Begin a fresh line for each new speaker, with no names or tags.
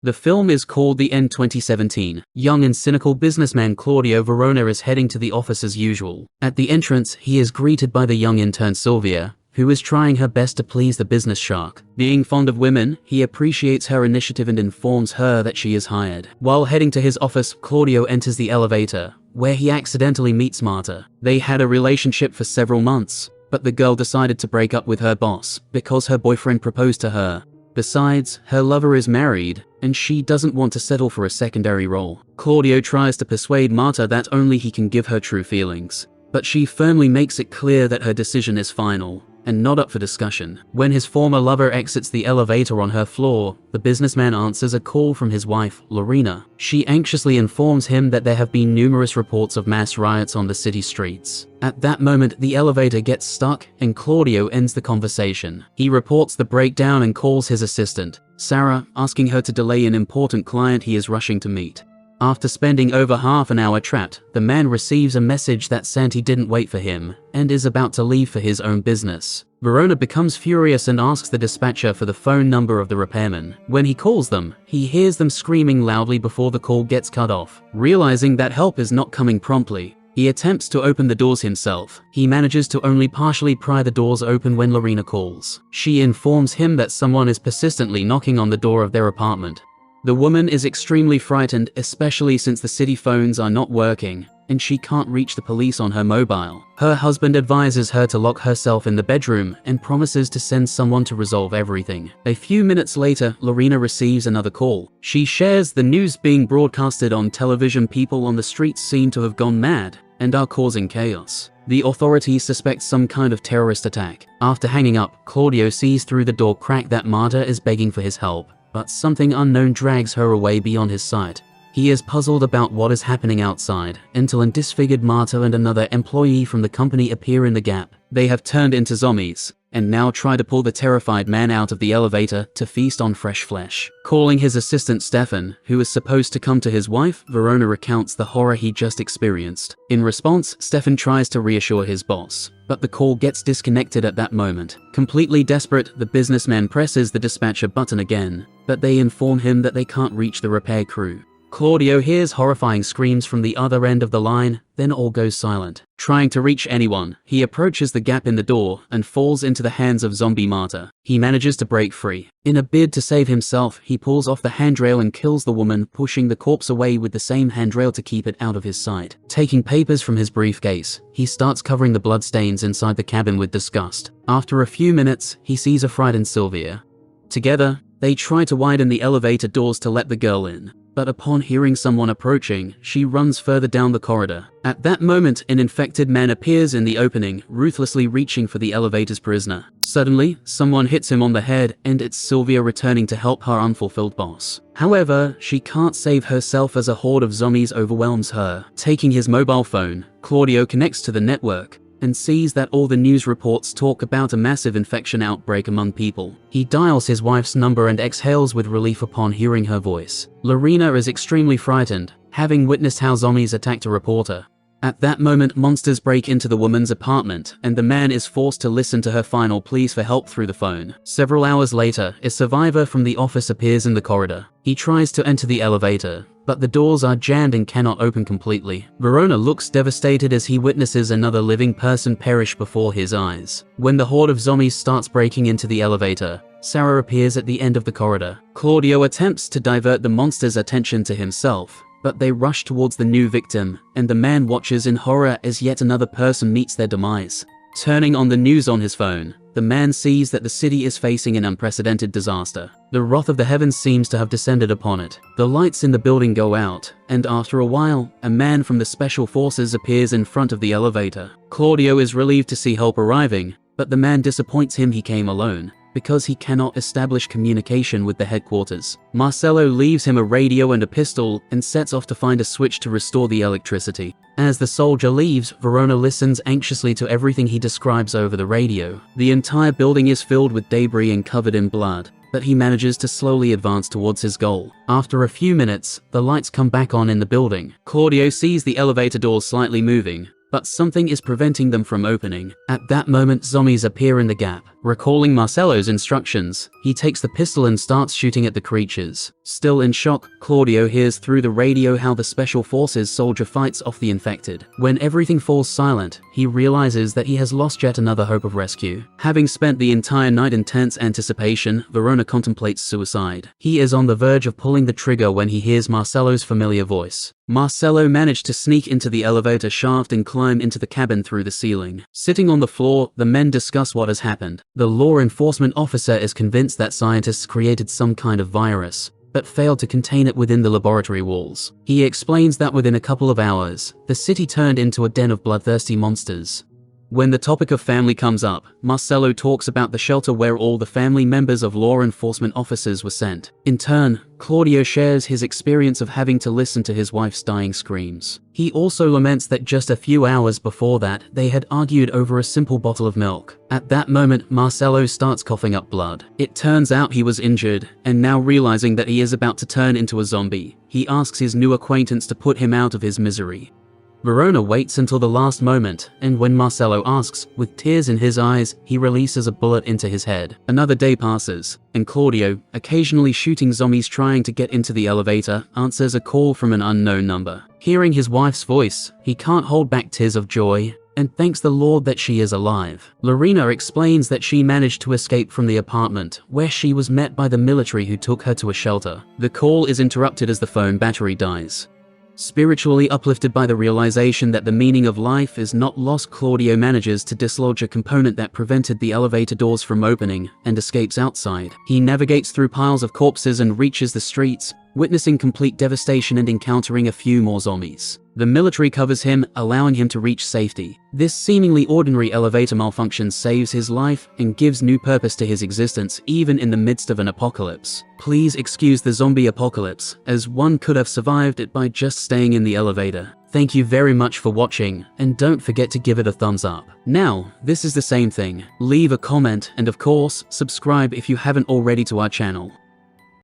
The film is called The End 2017. Young and cynical businessman Claudio Verona is heading to the office as usual. At the entrance, he is greeted by the young intern Sylvia, who is trying her best to please the business shark. Being fond of women, he appreciates her initiative and informs her that she is hired. While heading to his office, Claudio enters the elevator, where he accidentally meets Marta. They had a relationship for several months, but the girl decided to break up with her boss because her boyfriend proposed to her. Besides, her lover is married, and she doesn't want to settle for a secondary role. Claudio tries to persuade Marta that only he can give her true feelings, but she firmly makes it clear that her decision is final and not up for discussion. When his former lover exits the elevator on her floor, the businessman answers a call from his wife, Lorena. She anxiously informs him that there have been numerous reports of mass riots on the city streets. At that moment, the elevator gets stuck and Claudio ends the conversation. He reports the breakdown and calls his assistant, Sarah, asking her to delay an important client he is rushing to meet. After spending over half an hour trapped, the man receives a message that Santi didn't wait for him and is about to leave for his own business. Verona becomes furious and asks the dispatcher for the phone number of the repairman. When he calls them, he hears them screaming loudly before the call gets cut off. Realizing that help is not coming promptly, he attempts to open the doors himself. He manages to only partially pry the doors open when Lorena calls. She informs him that someone is persistently knocking on the door of their apartment. The woman is extremely frightened, especially since the city phones are not working, and she can't reach the police on her mobile. Her husband advises her to lock herself in the bedroom and promises to send someone to resolve everything. A few minutes later, Lorena receives another call. She shares the news being broadcasted on television. People on the streets seem to have gone mad and are causing chaos. The authorities suspect some kind of terrorist attack. After hanging up, Claudio sees through the door crack that Marta is begging for his help, but something unknown drags her away beyond his sight. He is puzzled about what is happening outside until a disfigured Marta and another employee from the company appear in the gap. They have turned into zombies and now try to pull the terrified man out of the elevator to feast on fresh flesh. Calling his assistant Stefan, who is supposed to come to his wife, Verona recounts the horror he just experienced. In response, Stefan tries to reassure his boss, but the call gets disconnected at that moment. Completely desperate, the businessman presses the dispatcher button again, but they inform him that they can't reach the repair crew. Claudio hears horrifying screams from the other end of the line, then all goes silent. Trying to reach anyone, he approaches the gap in the door and falls into the hands of zombie Marta. He manages to break free. In a bid to save himself, he pulls off the handrail and kills the woman, pushing the corpse away with the same handrail to keep it out of his sight. Taking papers from his briefcase, he starts covering the bloodstains inside the cabin with disgust. After a few minutes, he sees a frightened Sylvia. Together, they try to widen the elevator doors to let the girl in, but upon hearing someone approaching, she runs further down the corridor. At that moment, an infected man appears in the opening, ruthlessly reaching for the elevator's prisoner. Suddenly, someone hits him on the head, and it's Sylvia returning to help her unfulfilled boss. However, she can't save herself as a horde of zombies overwhelms her. Taking his mobile phone, Claudio connects to the network and sees that all the news reports talk about a massive infection outbreak among people. He dials his wife's number and exhales with relief upon hearing her voice. Lorena is extremely frightened, having witnessed how zombies attacked a reporter. At that moment, monsters break into the woman's apartment, and the man is forced to listen to her final pleas for help through the phone. Several hours later, a survivor from the office appears in the corridor. He tries to enter the elevator, but the doors are jammed and cannot open completely. Verona looks devastated as he witnesses another living person perish before his eyes. When the horde of zombies starts breaking into the elevator, Sarah appears at the end of the corridor. Claudio attempts to divert the monster's attention to himself, but they rush towards the new victim, and the man watches in horror as yet another person meets their demise. Turning on the news on his phone, the man sees that the city is facing an unprecedented disaster. The wrath of the heavens seems to have descended upon it. The lights in the building go out, and after a while, a man from the special forces appears in front of the elevator. Claudio is relieved to see help arriving, but the man disappoints him. He came alone, because he cannot establish communication with the headquarters. Marcello leaves him a radio and a pistol and sets off to find a switch to restore the electricity. As the soldier leaves, Verona listens anxiously to everything he describes over the radio. The entire building is filled with debris and covered in blood, but he manages to slowly advance towards his goal. After a few minutes, the lights come back on in the building. Claudio sees the elevator doors slightly moving, but something is preventing them from opening. At that moment, zombies appear in the gap. Recalling Marcello's instructions, he takes the pistol and starts shooting at the creatures. Still in shock, Claudio hears through the radio how the Special Forces soldier fights off the infected. When everything falls silent, he realizes that he has lost yet another hope of rescue. Having spent the entire night in tense anticipation, Verona contemplates suicide. He is on the verge of pulling the trigger when he hears Marcello's familiar voice. Marcello managed to sneak into the elevator shaft and climb into the cabin through the ceiling. Sitting on the floor, the men discuss what has happened. The law enforcement officer is convinced that scientists created some kind of virus, but failed to contain it within the laboratory walls. He explains that within a couple of hours, the city turned into a den of bloodthirsty monsters. When the topic of family comes up, Marcello talks about the shelter where all the family members of law enforcement officers were sent. In turn, Claudio shares his experience of having to listen to his wife's dying screams. He also laments that just a few hours before that, they had argued over a simple bottle of milk. At that moment, Marcello starts coughing up blood. It turns out he was injured, and now realizing that he is about to turn into a zombie, he asks his new acquaintance to put him out of his misery. Verona waits until the last moment, and when Marcello asks, with tears in his eyes, he releases a bullet into his head. Another day passes, and Claudio, occasionally shooting zombies trying to get into the elevator, answers a call from an unknown number. Hearing his wife's voice, he can't hold back tears of joy, and thanks the Lord that she is alive. Lorena explains that she managed to escape from the apartment, where she was met by the military who took her to a shelter. The call is interrupted as the phone battery dies. Spiritually uplifted by the realization that the meaning of life is not lost, Claudio manages to dislodge a component that prevented the elevator doors from opening, and escapes outside. He navigates through piles of corpses and reaches the streets, witnessing complete devastation and encountering a few more zombies. The military covers him, allowing him to reach safety. This seemingly ordinary elevator malfunction saves his life and gives new purpose to his existence even in the midst of an apocalypse. Please excuse the zombie apocalypse, as one could have survived it by just staying in the elevator. Thank you very much for watching, and don't forget to give it a thumbs up. Now, this is the same thing. Leave a comment and of course, subscribe if you haven't already to our channel.